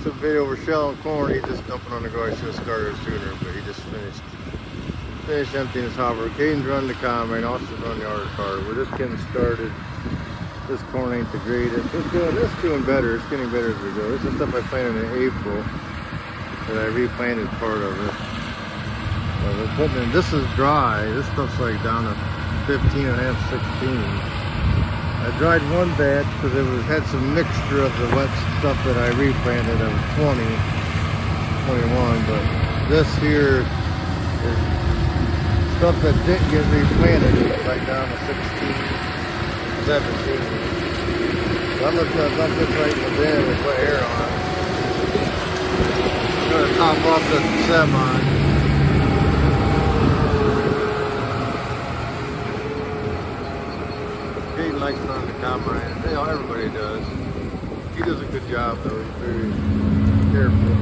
some video over shelling corn. He's just dumping on the go. I should have started sooner, but he just finished emptying his hopper. Caden's running the combine, Austin's running the auto car. We're just getting started. This corn ain't the greatest. It's doing better. It's getting better as we go. This is stuff I planted in April that I replanted part of it. So we're putting in, this is dry. This stuff's like down to 15 and a half, 16. I dried one batch because it had some mixture of the wet stuff that I replanted. That was 20, 21, but this here is stuff that didn't get replanted. It's like down to 16, 17. So I'm just gonna dump this right in the bin and put air on. I'm gonna top off the semi. Caden likes running the combine. Everybody does. He does a good job though. He's very careful.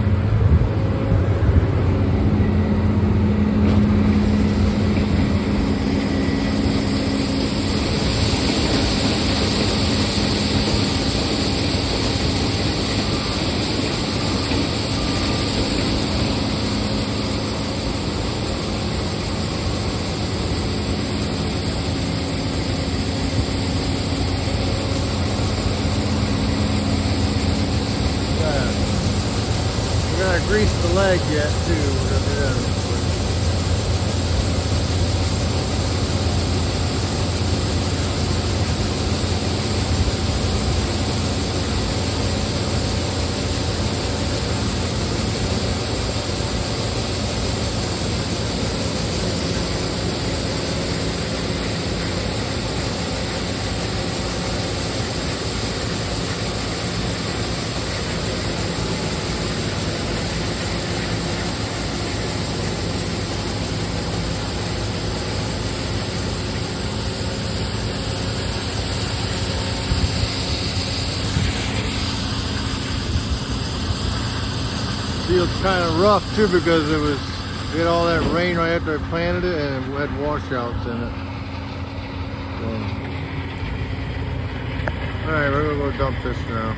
We're gonna grease the leg yet too. Field's kind of rough too because we had all that rain right after I planted it and it had washouts in it. So, all right, we're gonna go dump this now.